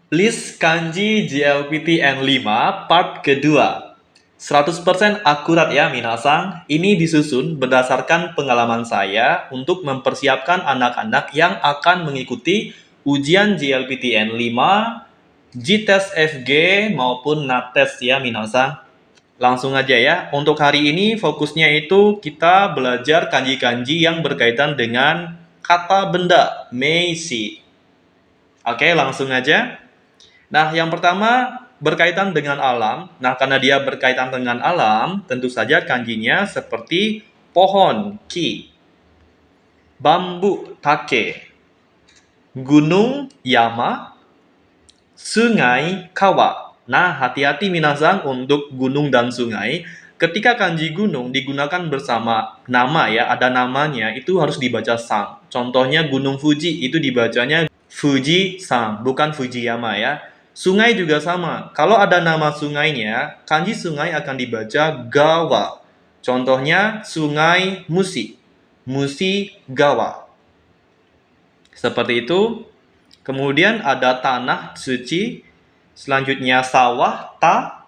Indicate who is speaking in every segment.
Speaker 1: List kanji JLPT N5 part kedua. 100% akurat ya minasang. Ini disusun berdasarkan pengalaman saya untuk mempersiapkan anak-anak yang akan mengikuti ujian JLPT N5, JTEST FG maupun NATES ya minasang. Langsung aja ya. Untuk hari ini fokusnya itu kita belajar kanji-kanji yang berkaitan dengan kata benda, meisi. Oke, langsung aja. Nah, yang pertama berkaitan dengan alam. Nah, karena dia berkaitan dengan alam, tentu saja kanjinya seperti pohon, ki, bambu, take, gunung, yama, sungai, kawa. Nah, hati-hati minasang untuk gunung dan sungai. Ketika kanji gunung digunakan bersama nama ya, ada namanya, itu harus dibaca sang. Contohnya Gunung Fuji, itu dibacanya Fuji-san, bukan Fujiyama ya. Sungai juga sama. Kalau ada nama sungainya, kanji sungai akan dibaca gawa. Contohnya Sungai Musi, Musi Gawa. Seperti itu. Kemudian ada tanah suci, selanjutnya sawah, ta,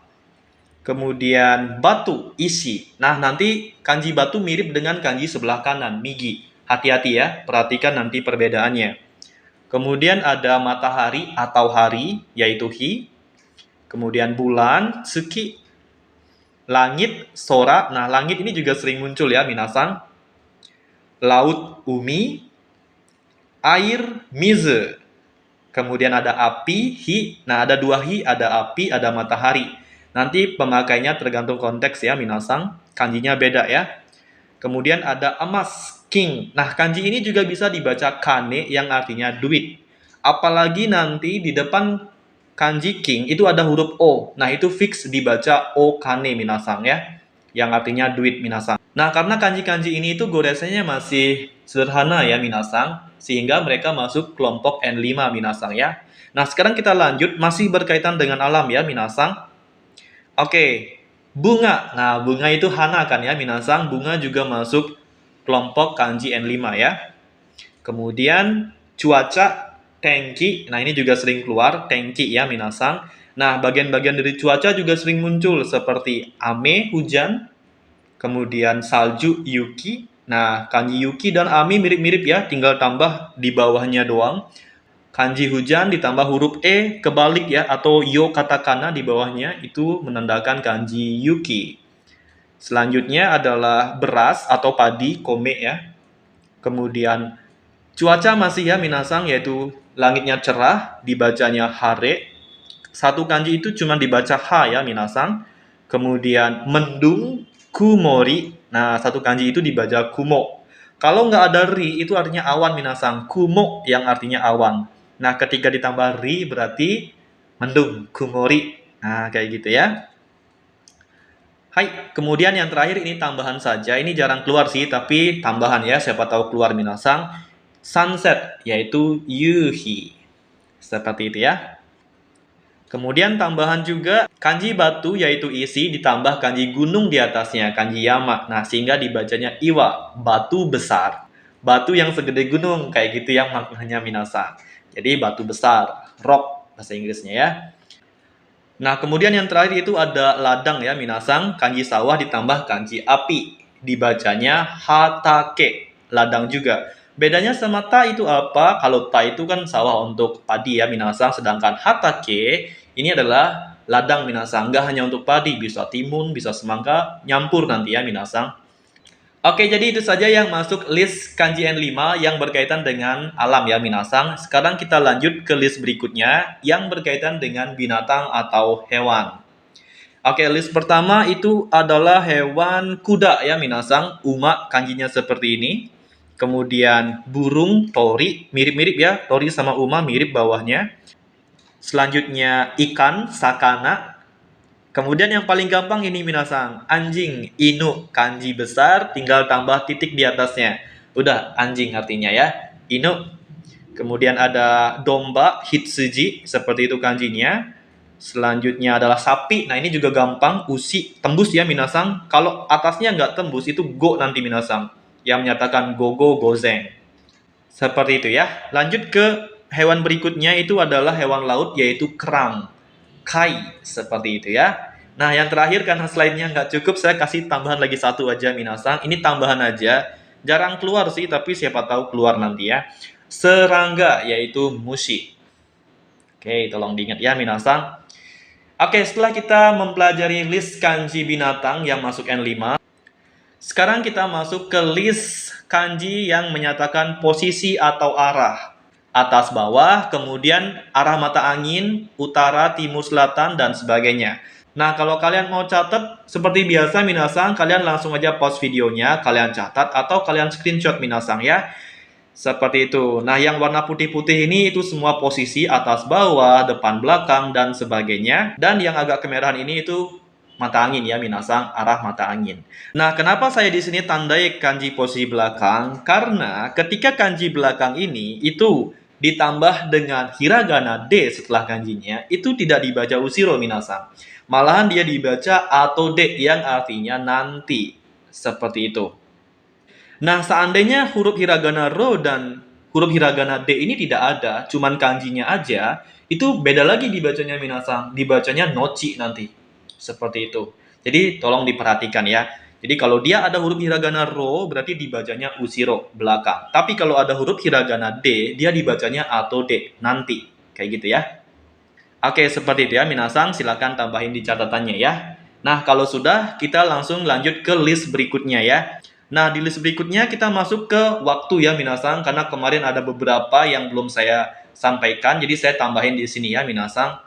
Speaker 1: kemudian batu, isi. Nah, nanti kanji batu mirip dengan kanji sebelah kanan, migi. Hati-hati ya, perhatikan nanti perbedaannya. Kemudian ada matahari atau hari, yaitu hi. Kemudian bulan, tsuki. Langit, sora. Nah, langit ini juga sering muncul ya, minasang. Laut, umi. Air, mizu. Kemudian ada api, hi. Nah, ada dua hi, ada api, ada matahari. Nanti pemakainya tergantung konteks ya, minasang. Kanjinya beda ya. Kemudian ada emas, king. Nah, kanji ini juga bisa dibaca kane yang artinya duit. Apalagi nanti di depan kanji king itu ada huruf o. Nah, itu fix dibaca o kane minasang ya. Yang artinya duit minasang. Nah, karena kanji-kanji ini itu goresannya masih sederhana ya minasang, sehingga mereka masuk kelompok N5 minasang ya. Nah, sekarang kita lanjut, masih berkaitan dengan alam ya minasang. Oke, bunga. Nah, bunga itu hana kan ya minasang, bunga juga masuk kelompok kanji N5 ya. Kemudian cuaca, tenki. Nah, ini juga sering keluar, tenki ya minasang. Nah, bagian-bagian dari cuaca juga sering muncul seperti ame, hujan, kemudian salju, yuki. Nah, kanji yuki dan ami mirip-mirip ya, tinggal tambah di bawahnya doang. Kanji hujan ditambah huruf e kebalik ya, atau yo katakana di bawahnya, itu menandakan kanji yuki. Selanjutnya adalah beras atau padi, kome ya. Kemudian cuaca masih ya minasang, yaitu langitnya cerah, dibacanya hare. Satu kanji itu cuma dibaca ha ya minasang. Kemudian mendung, kumori. Nah, satu kanji itu dibaca kumo. Kalau nggak ada ri, itu artinya awan minasang. Kumo yang artinya awan. Nah, ketika ditambah ri berarti mendung, kumori. Nah, kayak gitu ya. Hai, kemudian yang terakhir ini tambahan saja. Ini jarang keluar sih, tapi tambahan ya. Siapa tahu keluar minasang. Sunset, yaitu yuhi. Seperti itu ya. Kemudian tambahan juga kanji batu yaitu isi ditambah kanji gunung di atasnya, kanji yama. Nah, sehingga dibacanya iwa, batu besar. Batu yang segede gunung, kayak gitu yang maknanya minasang. Jadi batu besar, rock bahasa Inggrisnya ya. Nah, kemudian yang terakhir itu ada ladang ya minasang, kanji sawah ditambah kanji api. Dibacanya hatake, ladang juga. Bedanya sama ta itu apa? Kalau ta itu kan sawah untuk padi ya minasang, sedangkan hatake ini adalah ladang minasang. Nggak hanya untuk padi, bisa timun, bisa semangka, nyampur nanti ya minasang. Oke, jadi itu saja yang masuk list kanji N5 yang berkaitan dengan alam ya minasang. Sekarang kita lanjut ke list berikutnya yang berkaitan dengan binatang atau hewan. Oke, list pertama itu adalah hewan kuda ya minasang. Uma kanjinya seperti ini. Kemudian burung, tori, mirip-mirip ya. Tori sama uma mirip bawahnya. Selanjutnya ikan, sakana. Kemudian yang paling gampang ini minasang, anjing, inu, kanji besar, tinggal tambah titik di atasnya. Udah, anjing artinya ya, inu. Kemudian ada domba, hitsuji, seperti itu kanjinya. Selanjutnya adalah sapi, nah ini juga gampang, usi, tembus ya minasang. Kalau atasnya nggak tembus, itu go nanti minasang. Yang menyatakan gogo, gozeng. Seperti itu ya. Lanjut ke hewan berikutnya itu adalah hewan laut, yaitu kerang. Kai, seperti itu ya. Nah, yang terakhir karena slide-nya nggak cukup, saya kasih tambahan lagi satu aja, minasang. Ini tambahan aja. Jarang keluar sih, tapi siapa tahu keluar nanti ya. Serangga, yaitu mushi. Oke, tolong diingat ya, minasang. Oke, setelah kita mempelajari list kanji binatang yang masuk N5, sekarang kita masuk ke list kanji yang menyatakan posisi atau arah. Atas bawah, kemudian arah mata angin, utara, timur, selatan, dan sebagainya. Nah, kalau kalian mau catat, seperti biasa minasang, kalian langsung aja pause videonya, kalian catat, atau kalian screenshot minasang ya. Seperti itu. Nah, yang warna putih-putih ini itu semua posisi atas bawah, depan belakang, dan sebagainya. Dan yang agak kemerahan ini itu mata angin ya, minasang, arah mata angin. Nah, kenapa saya di sini tandai kanji posisi belakang? Karena ketika kanji belakang ini itu ditambah dengan hiragana D setelah kanjinya, itu tidak dibaca usiro minasang. Malahan dia dibaca atau D yang artinya nanti. Seperti itu. Nah, seandainya huruf hiragana ro dan huruf hiragana D ini tidak ada, cuman kanjinya aja, itu beda lagi dibacanya minasang. Dibacanya nochi nanti. Seperti itu. Jadi, tolong diperhatikan ya. Jadi, kalau dia ada huruf hiragana ro, berarti dibacanya usiro, belakang. Tapi kalau ada huruf hiragana D, dia dibacanya atau D, nanti. Kayak gitu ya. Oke, seperti itu ya minasang. Silakan tambahin di catatannya ya. Nah, kalau sudah, kita langsung lanjut ke list berikutnya ya. Nah, di list berikutnya kita masuk ke waktu ya minasang, karena kemarin ada beberapa yang belum saya sampaikan, jadi saya tambahin di sini ya minasang,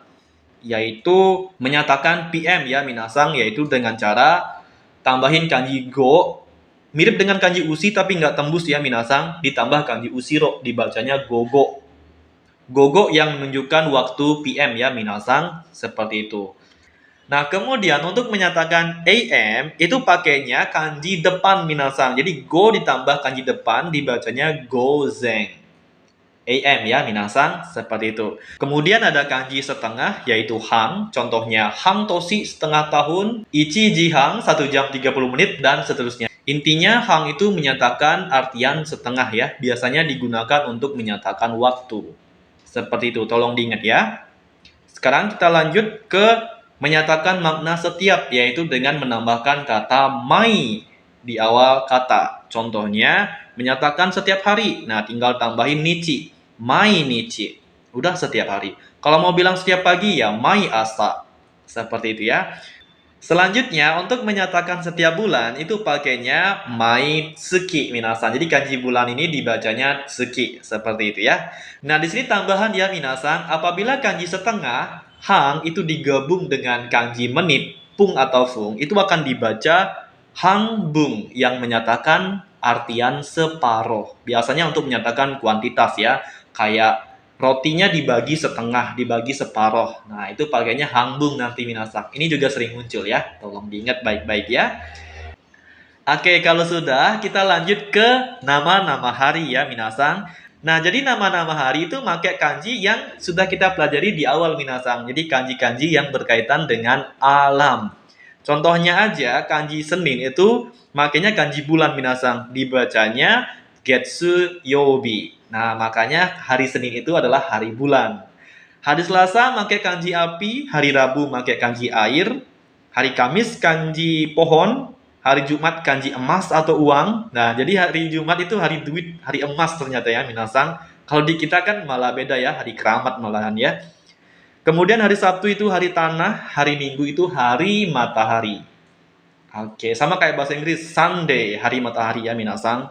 Speaker 1: yaitu menyatakan PM ya minasang, yaitu dengan cara tambahin kanji go, mirip dengan kanji usi tapi nggak tembus ya minasang, ditambah kanji usiro, dibacanya gogo. Gogo yang menunjukkan waktu PM ya minasang, seperti itu. Nah, kemudian untuk menyatakan AM itu pakainya kanji depan minasang. Jadi go ditambah kanji depan dibacanya gozeng. AM ya minasang, seperti itu. Kemudian ada kanji setengah yaitu hang. Contohnya hang toshi setengah tahun, ichi jihang 1 jam 30 menit dan seterusnya. Intinya hang itu menyatakan artian setengah ya. Biasanya digunakan untuk menyatakan waktu. Seperti itu, tolong diingat ya. Sekarang kita lanjut ke menyatakan makna setiap, yaitu dengan menambahkan kata mai di awal kata. Contohnya, menyatakan setiap hari. Nah, tinggal tambahin nichi. Mai nichi. Udah setiap hari. Kalau mau bilang setiap pagi, ya mai asa. Seperti itu ya. Selanjutnya, untuk menyatakan setiap bulan, itu pakainya mai tsuki minasan. Jadi kanji bulan ini dibacanya tsuki. Seperti itu ya. Nah, di sini tambahan ya minasan. Apabila kanji setengah, hang itu digabung dengan kanji menit, pung atau fung, itu akan dibaca hang bung yang menyatakan artian separuh. Biasanya untuk menyatakan kuantitas ya, kayak rotinya dibagi setengah, dibagi separuh. Nah, itu pakainya hang bung nanti minasan. Ini juga sering muncul ya, tolong diingat baik-baik ya. Oke, kalau sudah, kita lanjut ke nama-nama hari ya minasan. Nah, jadi nama-nama hari itu pakai kanji yang sudah kita pelajari di awal minasang. Jadi kanji-kanji yang berkaitan dengan alam. Contohnya aja kanji Senin itu makanya kanji bulan minasang. Dibacanya Getsu Yobi. Nah, makanya hari Senin itu adalah hari bulan. Hari Selasa pakai kanji api, hari Rabu pakai kanji air, hari Kamis kanji pohon, hari Jumat kanji emas atau uang. Nah, jadi hari Jumat itu hari duit, hari emas ternyata ya minasang. Kalau di kita kan malah beda ya, hari keramat malahan ya. Kemudian hari Sabtu itu hari tanah, hari Minggu itu hari matahari. Oke, sama kayak bahasa Inggris, Sunday, hari matahari ya minasang.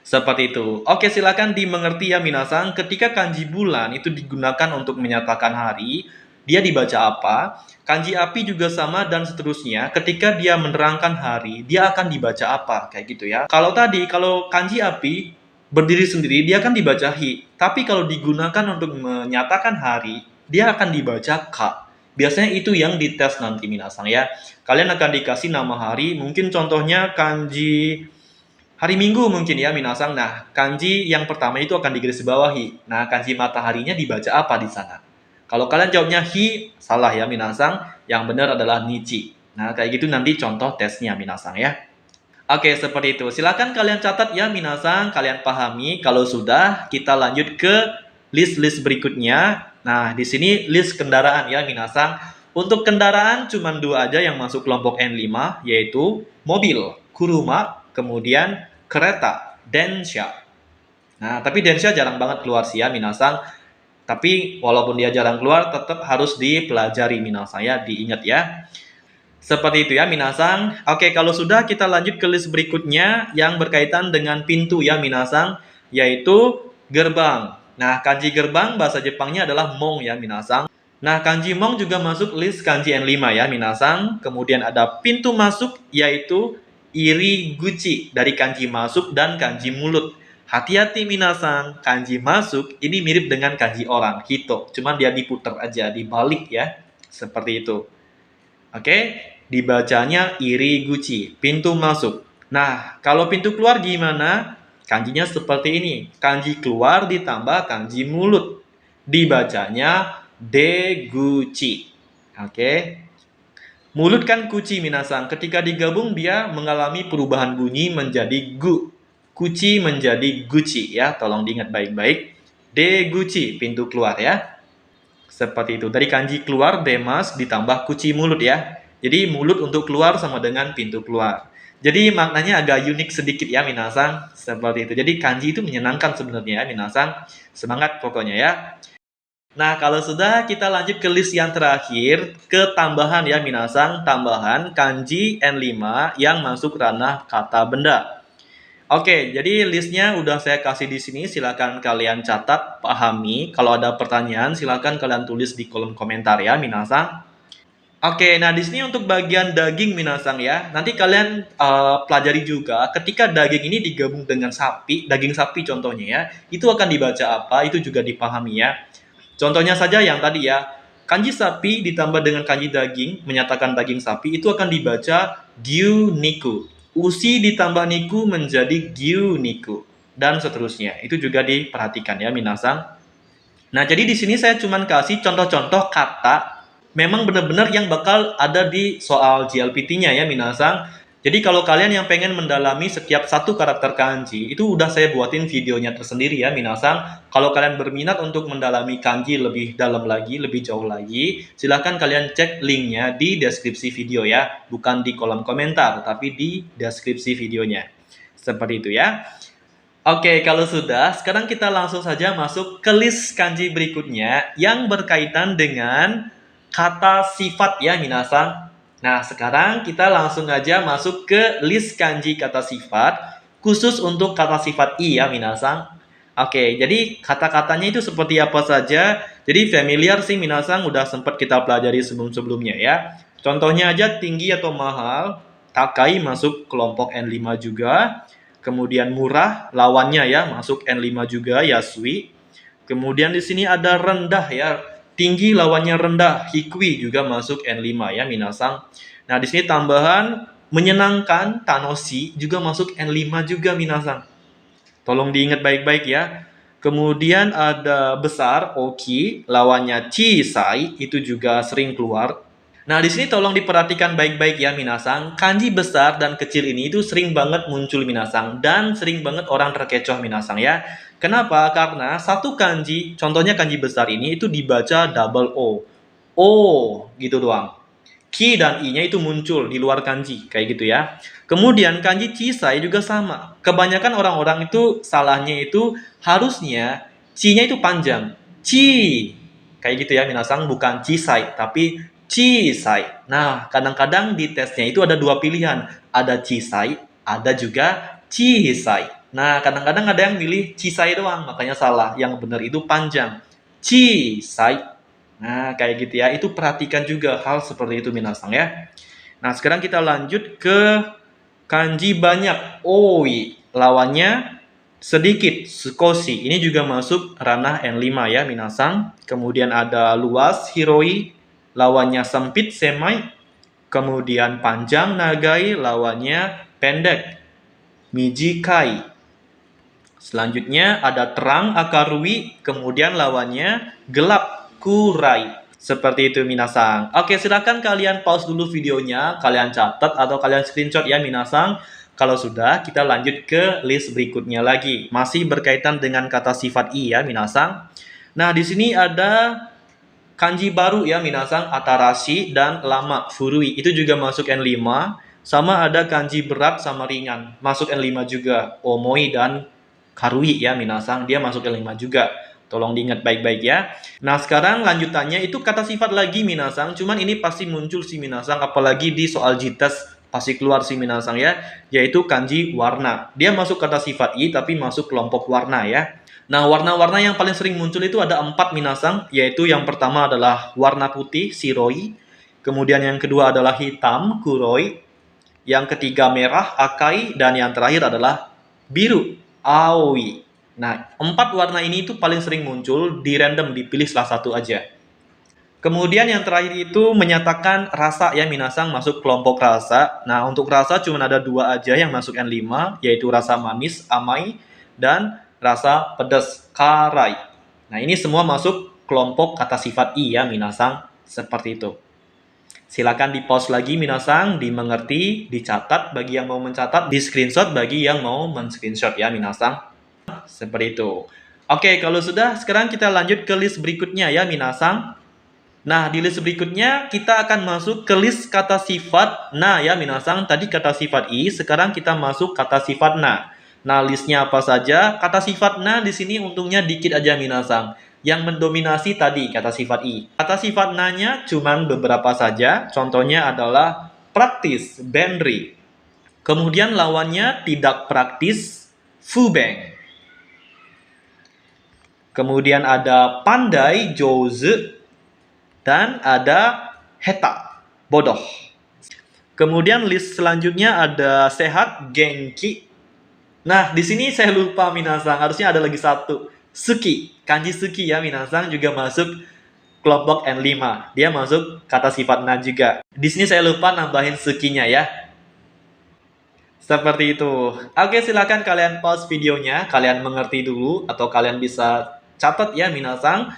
Speaker 1: Seperti itu. Oke, silakan dimengerti ya minasang, ketika kanji bulan itu digunakan untuk menyatakan hari, dia dibaca apa? Kanji api juga sama dan seterusnya. Ketika dia menerangkan hari, dia akan dibaca apa? Kayak gitu ya. Kalau tadi, kalau kanji api berdiri sendiri, dia akan dibaca hi. Tapi kalau digunakan untuk menyatakan hari, dia akan dibaca ka. Biasanya itu yang dites nanti minasang ya. Kalian akan dikasih nama hari, mungkin contohnya kanji hari Minggu mungkin ya minasang. Nah, kanji yang pertama itu akan digarisbawahi. Nah, kanji mataharinya dibaca apa di sana? Kalau kalian jawabnya hi, salah ya minasang. Yang benar adalah nichi. Nah, kayak gitu nanti contoh tesnya minasang ya. Oke, seperti itu. Silakan kalian catat ya minasang, kalian pahami. Kalau sudah, kita lanjut ke list-list berikutnya. Nah, di sini list kendaraan ya minasang. Untuk kendaraan cuma dua aja yang masuk kelompok N5, yaitu mobil, kuruma, kemudian kereta, densha. Nah, tapi densha jarang banget keluar sih ya minasang. Tapi walaupun dia jarang keluar, tetap harus dipelajari minasang ya, diingat ya. Seperti itu ya minasang. Oke, kalau sudah kita lanjut ke list berikutnya yang berkaitan dengan pintu ya minasang, yaitu gerbang. Nah, kanji gerbang bahasa Jepangnya adalah mong ya minasang. Nah, kanji mong juga masuk list kanji N5 ya minasang. Kemudian ada pintu masuk yaitu iriguchi dari kanji masuk dan kanji mulut. Hati-hati minasang, kanji masuk ini mirip dengan kanji orang, hito. Cuman dia diputer aja, dibalik ya. Seperti itu. Oke, dibacanya iriguchi, pintu masuk. Nah, kalau pintu keluar gimana? Kanjinya seperti ini. Kanji keluar ditambah kanji mulut. Dibacanya deguchi. Oke. Mulut kan kuci minasang. Ketika digabung dia mengalami perubahan bunyi menjadi gu. Kuci menjadi guci ya. Tolong diingat baik-baik. Deguchi, pintu keluar ya. Seperti itu. Dari kanji keluar, demas ditambah kuci mulut ya. Jadi mulut untuk keluar sama dengan pintu keluar. Jadi maknanya agak unik sedikit ya minasang. Seperti itu. Jadi kanji itu menyenangkan sebenarnya ya minasang. Semangat pokoknya ya. Nah, kalau sudah kita lanjut ke list yang terakhir, ke tambahan ya minasang, tambahan kanji N5 yang masuk ranah kata benda. Oke, jadi listnya udah saya kasih di sini. Silakan kalian catat, pahami. Kalau ada pertanyaan, silakan kalian tulis di kolom komentar ya, minasang. Oke, nah di sini untuk bagian daging minasang ya. Nanti kalian pelajari juga ketika daging ini digabung dengan sapi, daging sapi contohnya ya, itu akan dibaca apa? Itu juga dipahami ya. Contohnya saja yang tadi ya, kanji sapi ditambah dengan kanji daging, menyatakan daging sapi, itu akan dibaca gyu niku. Usi ditambah niku menjadi gyu niku. Dan seterusnya. Itu juga diperhatikan ya, minasang. Nah, jadi di sini saya cuma kasih contoh-contoh kata memang benar-benar yang bakal ada di soal JLPT-nya ya, minasang. Jadi kalau kalian yang pengen mendalami setiap satu karakter kanji, itu udah saya buatin videonya tersendiri ya, minasang. Kalau kalian berminat untuk mendalami kanji lebih dalam lagi, lebih jauh lagi, silahkan kalian cek linknya di deskripsi video ya. Bukan di kolom komentar, tapi di deskripsi videonya. Seperti itu ya. Oke, kalau sudah, sekarang kita langsung saja masuk ke list kanji berikutnya yang berkaitan dengan kata sifat ya, minasang. Nah, sekarang kita langsung aja masuk ke list kanji kata sifat, khusus untuk kata sifat i ya, minasang. Oke, jadi kata-katanya itu seperti apa saja. Jadi familiar sih, minasang, udah sempat kita pelajari sebelum-sebelumnya ya. Contohnya aja tinggi atau mahal, takai masuk kelompok N5 juga. Kemudian murah, lawannya ya, masuk N5 juga, yasui. Kemudian di sini ada rendah ya, tinggi lawannya rendah, hikwi juga masuk N5 ya, minasang. Nah, di sini tambahan menyenangkan, tanoshi juga masuk N5 juga, minasang. Tolong diingat baik-baik ya. Kemudian ada besar, oki, lawannya chisai, itu juga sering keluar. Nah, di sini tolong diperhatikan baik-baik ya, minasang. Kanji besar dan kecil ini itu sering banget muncul, minasang. Dan sering banget orang terkecoh, minasang ya. Kenapa? Karena satu kanji, contohnya kanji besar ini, itu dibaca double O. O, gitu doang. Ki dan I-nya itu muncul di luar kanji, kayak gitu ya. Kemudian kanji Chisai juga sama. Kebanyakan orang-orang itu salahnya itu harusnya Ci-nya itu panjang. Ci, kayak gitu ya, minasang, bukan Chisai, tapi Chisai. Nah, kadang-kadang di tesnya itu ada dua pilihan. Ada Chisai, ada juga Chisai. Nah, kadang-kadang ada yang milih Chisai doang, makanya salah. Yang benar itu panjang. Chisai. Nah, kayak gitu ya. Itu perhatikan juga hal seperti itu, minasang ya. Nah, sekarang kita lanjut ke kanji banyak. Oi, lawannya sedikit, sukoshi. Ini juga masuk ranah N5 ya, minasang. Kemudian ada luas, hiroi. Lawannya sempit, semai. Kemudian panjang, nagai. Lawannya pendek, mijikai. Selanjutnya ada terang, akarui. Kemudian lawannya gelap, kurai. Seperti itu, minasang. Oke, silakan kalian pause dulu videonya. Kalian catat atau kalian screenshot ya, minasang. Kalau sudah, kita lanjut ke list berikutnya lagi. Masih berkaitan dengan kata sifat i ya, minasang. Nah, di sini ada kanji baru ya minasang, atarashi dan lama, furui. Itu juga masuk N5. Sama ada kanji berat sama ringan, masuk N5 juga. Omoi dan karui ya minasang, dia masuk N5 juga. Tolong diingat baik-baik ya. Nah, sekarang lanjutannya itu kata sifat lagi minasang. Cuman ini pasti muncul si minasang, apalagi di soal JITES pasti keluar si minasang ya, yaitu kanji warna. Dia masuk kata sifat i tapi masuk kelompok warna ya. Nah, warna-warna yang paling sering muncul itu ada 4 minasang, yaitu yang pertama adalah warna putih, shiroi. Kemudian yang kedua adalah hitam, kuroi. Yang ketiga merah, akai. Dan yang terakhir adalah biru, aoi. Nah, 4 warna ini itu paling sering muncul, di random, dipilih salah satu aja. Kemudian yang terakhir itu menyatakan rasa ya minasang, masuk kelompok rasa. Nah, untuk rasa cuma ada 2 aja yang masuk N5, yaitu rasa manis, amai, dan rasa pedas, karai. Nah, ini semua masuk kelompok kata sifat i ya minasang, seperti itu. Silakan di-pause lagi minasang, dimengerti, dicatat bagi yang mau mencatat, di screenshot bagi yang mau men-screenshot ya minasang. Seperti itu. Oke, kalau sudah, sekarang kita lanjut ke list berikutnya ya minasang. Nah, di list berikutnya kita akan masuk ke list kata sifat na ya minasang. Tadi kata sifat i, sekarang kita masuk kata sifat na. Nah, listnya apa saja? Kata sifat na di sini untungnya dikit aja minasang. Yang mendominasi tadi kata sifat i. Kata sifat na-nya cuman beberapa saja. Contohnya adalah praktis, benri. Kemudian lawannya tidak praktis, fubeng. Kemudian ada pandai, jouzu. Dan ada heta, bodoh. Kemudian list selanjutnya ada sehat, genki. Nah, di sini saya lupa minasang, harusnya ada lagi satu. Suki, kanji suki ya minasang juga masuk kelompok N5. Dia masuk kata sifat na juga. Di sini saya lupa nambahin sukinya ya. Seperti itu. Oke, silakan kalian pause videonya, kalian mengerti dulu atau kalian bisa catat ya minasang.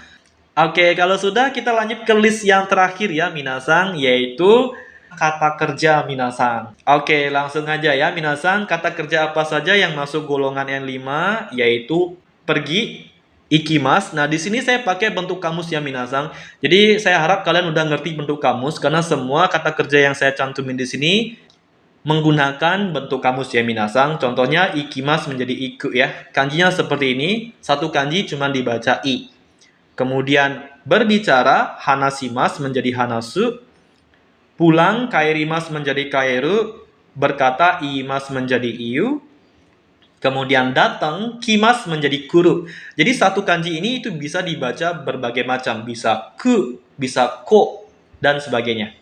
Speaker 1: Oke, kalau sudah kita lanjut ke list yang terakhir ya minasang, yaitu kata kerja minasang. Oke, langsung aja ya minasang, kata kerja apa saja yang masuk golongan N5, yaitu pergi, ikimas. Nah, di sini saya pakai bentuk kamus ya minasang. Jadi saya harap kalian udah ngerti bentuk kamus, karena semua kata kerja yang saya cantumin di sini menggunakan bentuk kamus ya minasang. Contohnya ikimas menjadi iku ya. Kanjinya seperti ini, satu kanji cuma dibaca i. Kemudian berbicara, hanasimas menjadi hanasu. Pulang, kairimas menjadi kairu. Berkata, iimas menjadi iu. Kemudian datang, kimas menjadi kuru. Jadi satu kanji ini itu bisa dibaca berbagai macam. Bisa ku, bisa ko, dan sebagainya.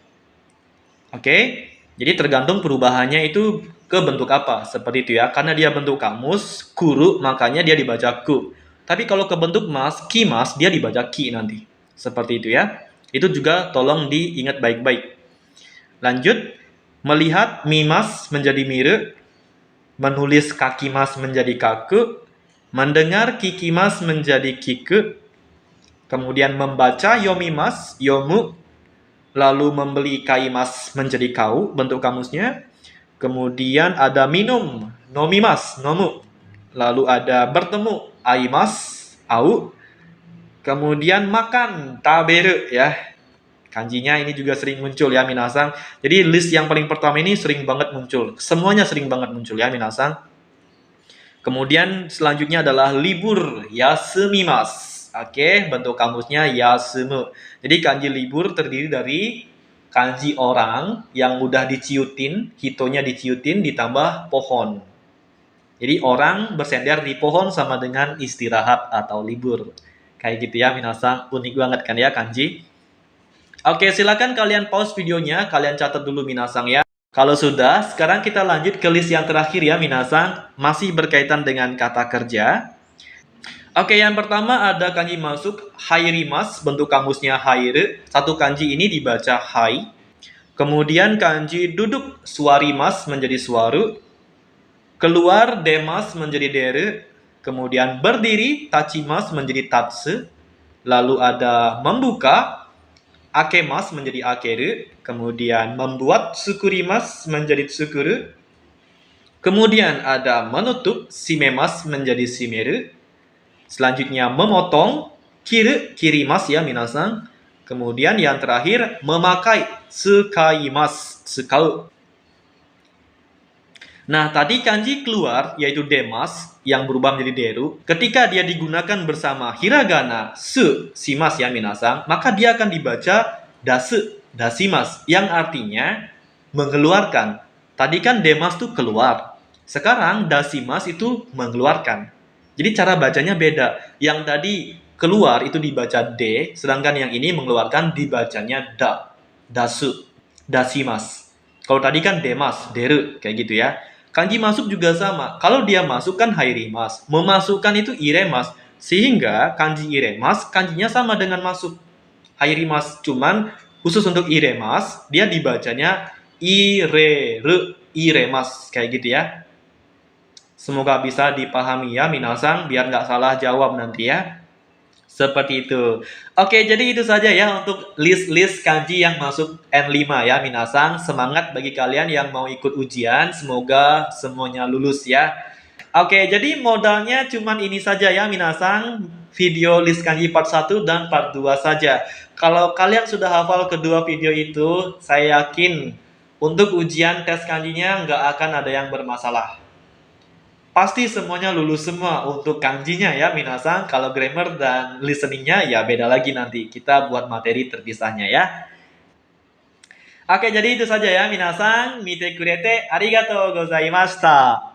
Speaker 1: Oke? Jadi tergantung perubahannya itu ke bentuk apa. Seperti itu ya. Karena dia bentuk kamus, kuru, makanya dia dibaca ku. Tapi kalau ke bentuk mas, kimas, dia dibaca ki nanti. Seperti itu ya. Itu juga tolong diingat baik-baik. Lanjut, melihat mimas menjadi miru, menulis kakimas menjadi kaku, mendengar kikimas menjadi kiku, kemudian membaca yomimas, yomu, lalu membeli kaimas menjadi kau, bentuk kamusnya. Kemudian ada minum, nomimas, nomu. Lalu ada bertemu, aimas, au. Kemudian makan, taberu ya. Kanjinya ini juga sering muncul ya minasang. Jadi list yang paling pertama ini sering banget muncul. Semuanya sering banget muncul ya minasang. Kemudian selanjutnya adalah libur, yasumimas. Oke, bentuk kamusnya yasumu. Jadi kanji libur terdiri dari kanji orang yang mudah diciutin, hitonya diciutin ditambah pohon. Jadi orang bersender di pohon sama dengan istirahat atau libur. Kayak gitu ya minasang, unik banget kan ya kanji. Oke, silakan kalian pause videonya, kalian catat dulu minasang ya. Kalau sudah, sekarang kita lanjut ke list yang terakhir ya minasang, masih berkaitan dengan kata kerja. Oke, yang pertama ada kanji masuk hairimas, bentuk kamusnya hairu. Satu kanji ini dibaca hai. Kemudian kanji duduk suarimas menjadi suaru. Keluar demas menjadi deru. Kemudian berdiri tachimas menjadi tatsu. Lalu ada membuka akemas menjadi akeru. Kemudian membuat tsukurimas menjadi tsukuru. Kemudian ada menutup simemas menjadi simeru. Selanjutnya memotong kirimasu ya minasan. Kemudian yang terakhir memakai, tsukaimasu, tsukau. Nah, tadi kanji keluar yaitu demas yang berubah menjadi deru. Ketika dia digunakan bersama hiragana su simas ya minasan, maka dia akan dibaca dasu dasimas yang artinya mengeluarkan. Tadi kan demas tuh keluar. Sekarang dasimas itu mengeluarkan. Jadi cara bacanya beda. Yang tadi keluar itu dibaca D, sedangkan yang ini mengeluarkan dibacanya da. Dasu, dasimas. Kalau tadi kan demas, deru, kayak gitu ya. Kanji masuk juga sama. Kalau dia masuk kan hairimas. Memasukkan itu iremas. Sehingga kanji iremas, kanjinya sama dengan masuk. Hairimas. Cuman khusus untuk iremas, dia dibacanya ireru, iremas. Kayak gitu ya. Semoga bisa dipahami ya minasan, biar nggak salah jawab nanti ya. Seperti itu. Oke, jadi itu saja ya untuk list-list kanji yang masuk N5 ya minasan. Semangat bagi kalian yang mau ikut ujian. Semoga semuanya lulus ya. Oke, jadi modalnya cuman ini saja ya minasan. Video list kanji part 1 dan part 2 saja. Kalau kalian sudah hafal kedua video itu, saya yakin untuk ujian tes kanjinya nggak akan ada yang bermasalah. Pasti semuanya lulus semua untuk kanjinya ya minasan. Kalau grammar dan listeningnya ya beda lagi nanti. Kita buat materi terpisahnya ya. Oke, jadi itu saja ya minasan. Mite kurete arigatou gozaimashita.